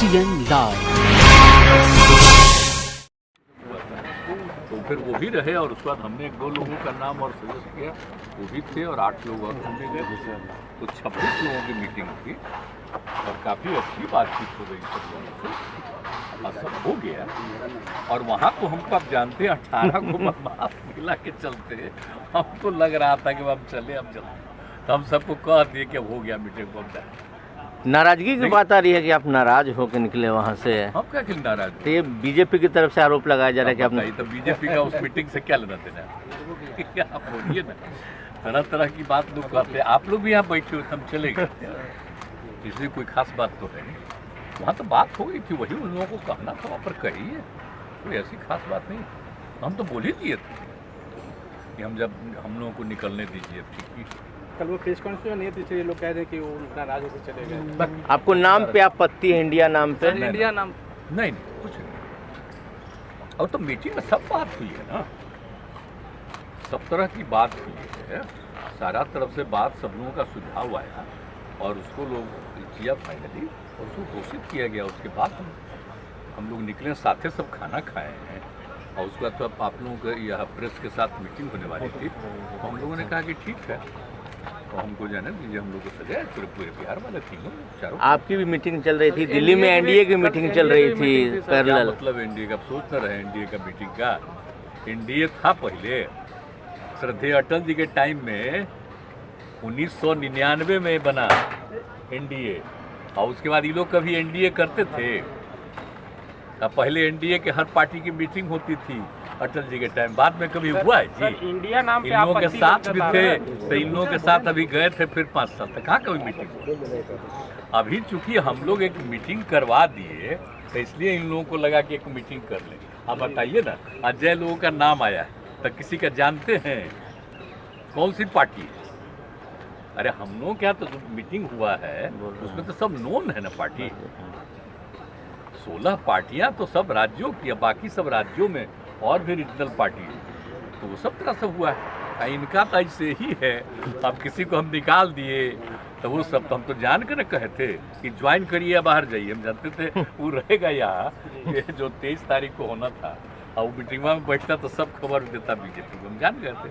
STN live. तो फिर वो भी रहे और उसके बाद हमने 1-2 लोगों का नाम और सजेस्ट किया, वो भी थे और 8 लोग और हमने गए। तो 26 लोगों की मीटिंग थी और काफ़ी अच्छी बातचीत हो गई सब लोगों से और सब हो गया। और वहाँ तो हमको आप जानते हैं 18 को बदमाश मिला के चलते हमको लग रहा था कि अब चले तो हम सबको कह दिए कि अब हो गया मीटिंग को, अब जाए। नाराजगी की बात आ रही है कि आप नाराज होकर निकले वहाँ से। हम क्या कि नाराज तो ये बीजेपी की तरफ से आरोप लगाया जा रहा है कि आप तो बीजेपी का उस मीटिंग से क्या लेना देना है? आप बोलिए ना, तरह तरह की बात लोग कहते हैं। आप लोग भी यहाँ बैठे हो, हम चले गए, इसलिए कोई खास बात तो है नहीं। वहाँ तो बात हो गई थी, वही उन लोगों को कहना था, वहाँ पर कही है, कोई ऐसी खास बात नहीं। हम तो बोल ही दिए थे कि हम लोगों को निकलने दीजिए, ठीक है। कल वो प्रेस कॉन्फ्रेंस नहीं थी, इसलिए लोग कह रहे हैं कि वो नाराज होकर चले गए। आपको नाम पे आपत्ति है इंडिया नाम पे? इंडिया नाम नहीं कुछ नहीं। और तो मीटिंग में सब बात हुई है ना, सब तरह की बात हुई है, सारा तरफ से बात, सब लोगों का सुझाव आया और उसको लोग किया फाइनली और उसको घोषित किया गया। उसके बाद हम लोग निकले, साथे सब खाना खाए हैं और उसके बाद तो आप लोगों के यहाँ प्रेस के साथ मीटिंग होने वाली थी, तो हम लोगों ने कहा कि ठीक है, तो हमको जाने दीजिए, हम लोग को सजाए पूरे बिहार वाले तीनों चारों। आपकी भी मीटिंग चल रही थी दिल्ली में, एनडीए की मीटिंग चल रही थी पैरेलल। मतलब एनडीए का सोच न रहे, एनडीए का मीटिंग का, एनडीए था पहले श्रद्धेय अटल जी के टाइम में 1999 में बना एनडीए और उसके बाद ये लोग कभी एनडीए करते थे। अब पहले एनडीए के हर पार्टी की मीटिंग होती थी अटल जी के टाइम, बाद में कभी हुआ है जी? इंडिया नाम पे इन लोगों के साथ भी थे, तो इन लोगों के साथ अभी गए थे, फिर 5 साल तक कहाँ कभी मीटिंग हुई? अभी चूंकि हम लोग एक मीटिंग करवा दिए तो इसलिए इन लोगों को लगा कि एक मीटिंग कर लें। आप बताइए ना, अजय लोगों का नाम आया है तो किसी का जानते हैं कौन सी पार्टी है? अरे हम लोग क्या, तो जो मीटिंग हुआ है उसमें तो सब नोन है ना पार्टी। 16 पार्टियां तो सब राज्यों की, बाकी सब राज्यों में और भी रीजनल पार्टी है, तो वो सब तरह से हुआ है। इनका तो ऐसे ही है, अब किसी को हम निकाल दिए तो वो सब तो हम तो जान कर कहे थे कि ज्वाइन करिए या बाहर जाइए, हम जानते थे वो रहेगा यहाँ, ये जो 23 तारीख को होना था और वो मीटिंग में बैठता तो सब खबर देता बीजेपी को, हम जान गए थे।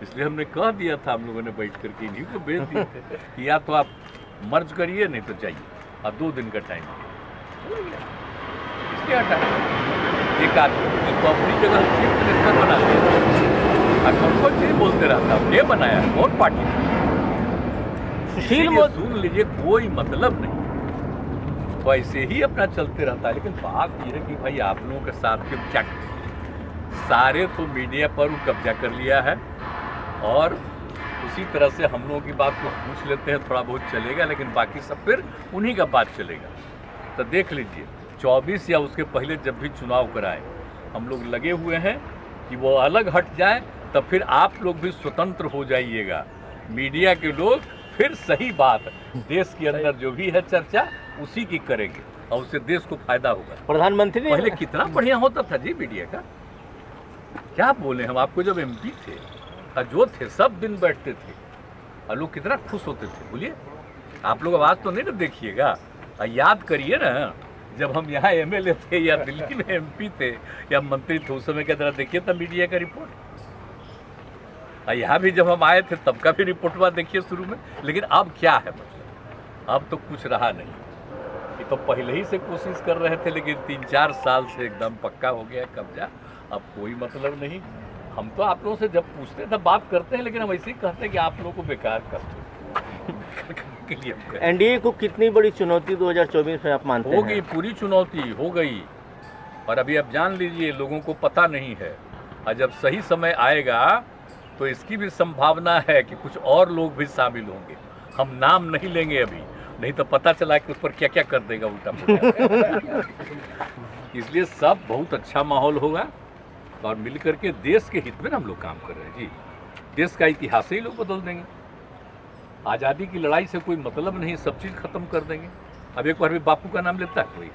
इसलिए हमने कह दिया था, हम लोगों ने बैठ करके इन्हीं को भेज दिए थे कि या तो आप मर्ज करिए नहीं तो चाहिए, अब 2 दिन का टाइम दिया, इसलिए हटा एक आदमी जिसको अपनी जगह चीफ मिनिस्टर बना दिया, हमको चीज बोलते रहता, ये बनाया कौन पार्टी सुन लीजिए, कोई मतलब नहीं, तो ऐसे ही अपना चलते रहता है। लेकिन बात यह है कि भाई आप लोगों के साथ क्यों क्या सारे तो मीडिया पर कब्जा कर लिया है और उसी तरह से हम लोगों की बात को पूछ लेते हैं, थोड़ा बहुत चलेगा, लेकिन बाकी सब फिर उन्हीं का बात चलेगा। तो देख लीजिए 24 या उसके पहले जब भी चुनाव कराएं, हम लोग लगे हुए हैं कि वो अलग हट जाए, तब फिर आप लोग भी स्वतंत्र हो जाइएगा, मीडिया के लोग फिर सही बात देश के अंदर जो भी है चर्चा उसी की करेंगे और उससे देश को फायदा होगा। प्रधानमंत्री पहले कितना बढ़िया होता था जी मीडिया का, क्या बोले हम आपको, जब एमपी थे जो थे सब दिन बैठते थे और लोग कितना खुश होते थे। बोलिए आप लोग आवाज तो नहीं ना देखिएगा, याद करिए ना, जब हम यहाँ एमएलए थे या दिल्ली में एमपी थे या मंत्री थे, उस समय क्या तरह देखिए था मीडिया का रिपोर्ट, यहाँ भी जब हम आए थे तब का भी रिपोर्टवा देखिए शुरू में। लेकिन अब क्या है, मतलब अब तो कुछ रहा नहीं, ये तो पहले ही से कोशिश कर रहे थे, लेकिन 3-4 साल से एकदम पक्का हो गया कब्जा, अब कोई मतलब नहीं। हम तो आप लोगों से जब पूछते हैं तब बात करते हैं, लेकिन हम ऐसे ही कहते हैं कि आप लोगों को बेकार करते हैं। एनडीए को कितनी बड़ी चुनौती 2024 में आप मानते हैं? हो गई, पूरी चुनौती हो गई, और अभी आप जान लीजिए लोगों को पता नहीं है, और जब सही समय आएगा तो इसकी भी संभावना है कि कुछ और लोग भी शामिल होंगे। हम नाम नहीं लेंगे अभी, नहीं तो पता चला कि उस पर क्या क्या कर देगा उल्टा पुल्टा। इसलिए सब बहुत अच्छा माहौल होगा और मिलकर के देश के हित में हम लोग काम कर रहे हैं जी। देश का इतिहास ही लोग बदल देंगे, आज़ादी की लड़ाई से कोई मतलब नहीं, सब चीज़ खत्म कर देंगे। अब एक बार भी बापू का नाम लेता है कोई?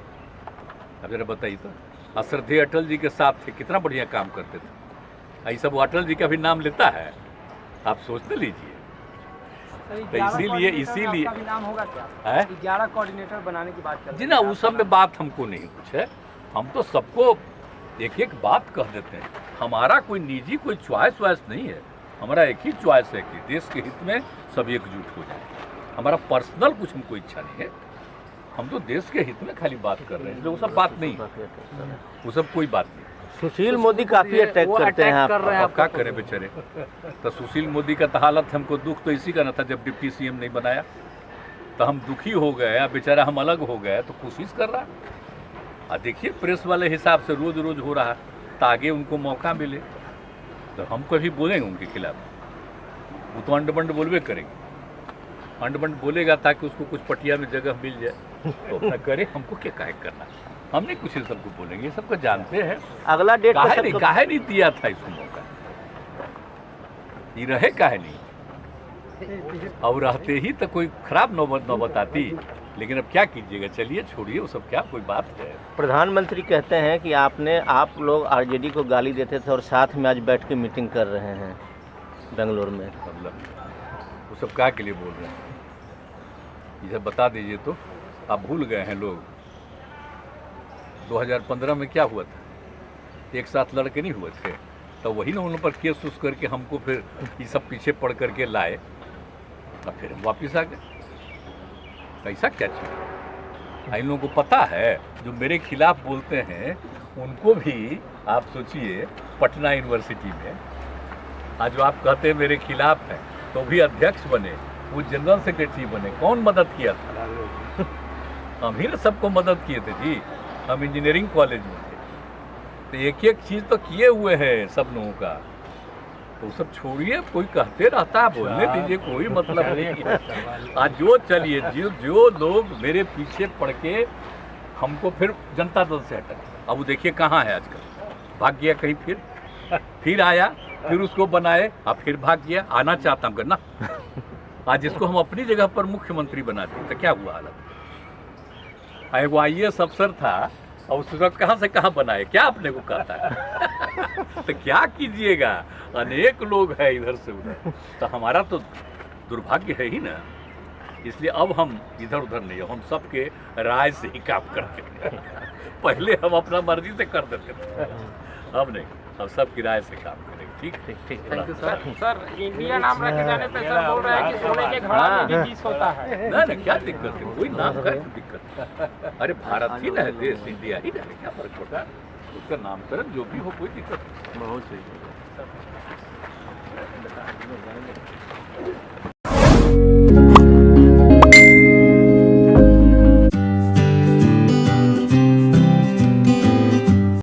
अब जरा बताइए तो, श्रद्धेय अटल जी के साथ थे, कितना बढ़िया काम करते थे, ऐसा वो अटल जी का भी नाम लेता है? आप सोचते लीजिए। तो इसीलिए नाम होगा क्या है 11 कोऑर्डिनेटर बनाने की बात कर जी ना, उस सब में बात हमको नहीं कुछ है। हम तो सबको एक एक बात कह देते हैं। हमारा कोई निजी कोई चॉइस वाइस नहीं है। हमारा एक ही चॉइस है कि देश के हित में सब एकजुट हो जाए। हमारा पर्सनल कुछ हमको इच्छा नहीं है। हम तो देश के हित में खाली बात कर रहे हैं, इसलिए वो सब बात नहीं, वो सब कोई बात नहीं। सुशील मोदी काफी अटैक करते हैं आप क्या करें बेचारे। तो सुशील मोदी का तो हालत, हमको दुख तो इसी का न था जब डिप्टी सीएम नहीं बनाया, तो हम दुखी हो गए। अब बेचारा हम अलग हो गए तो कोशिश कर रहा। और देखिए प्रेस वाले हिसाब से रोज रोज हो रहा, तो आगे उनको मौका मिले तो हम कभी बोलेंगे उनके खिलाफ। वो तो अंड बंड बोलबे करेंगे, अंड बंड बोलेगा ताकि उसको कुछ पटिया में जगह मिल जाए तो अपना करे। हमको क्या काहे करना, हम नहीं कुछ सबको बोलेंगे, ये सबको जानते हैं। अगला डेट काहे नहीं दिया था इसको मौका, ये रहे काहे नहीं। अब रहते ही तो कोई खराब नौबत आती, लेकिन अब क्या कीजिएगा। चलिए छोड़िए वो सब, क्या कोई बात है। प्रधानमंत्री कहते हैं कि आप लोग आरजेडी को गाली देते थे और साथ में आज बैठ के मीटिंग कर रहे हैं बेंगलोर में। मतलब वो सब क्या के लिए बोल रहे हैं, ये सब बता दीजिए। तो आप भूल गए हैं लोग 2015 में क्या हुआ था, एक साथ लड़के नहीं हुए थे, तो वही ना उन पर केस उस करके हमको फिर ये सब पीछे पड़ करके लाए और फिर हम वापिस आ गए। ऐसा क्या चीज़, इन लोगों को पता है जो मेरे खिलाफ बोलते हैं उनको भी आप सोचिए पटना यूनिवर्सिटी में आज जो आप कहते हैं मेरे खिलाफ है तो भी अध्यक्ष बने, वो जनरल सेक्रेटरी बने। कौन मदद किया था, हम ही ना सबको मदद किए थे जी। हम इंजीनियरिंग कॉलेज में थे, तो एक एक चीज़ तो किए हुए हैं सब लोगों का। तो सब छोड़िए, कोई कहते रहता है, बोलने दीजिए, कोई मतलब नहीं। आज जो चलिए जो लोग मेरे पीछे पड़ के हमको फिर जनता दल से हटा, अब वो देखिए कहाँ है आजकल, भाग गया कहीं, फिर आया, फिर उसको बनाए, अब फिर भाग गया। आना चाहता हूँ करना, आज इसको हम अपनी जगह पर मुख्यमंत्री बनाते तो क्या हुआ हालत। वो IAS अफसर था और उसको कहाँ से कहाँ बनाए, क्या आपने को कहा था। तो क्या कीजिएगा, अनेक लोग हैं इधर से उधर, तो हमारा तो दुर्भाग्य है ही ना। इसलिए अब हम इधर उधर नहीं, हम सबके राय से ही काम करते हैं। पहले हम अपना मर्जी से कर देते थे, अब नहीं, अब सबकी राय से काम करेंगे। ठीक ठीक thank you sir. Sir India नाम रखे जाने पे सर बोल रहे हैं कि सोने के घड़ा में भी बीस होता है। ना क्या दिक्कत है, कोई नाम का दिक्कत। अरे भारत ही ना है, देश इंडिया ही ना है, क्या फर्क पड़ता है। उसका नामकरण जो भी हो, कोई दिक्कत नहीं। बहुत सही।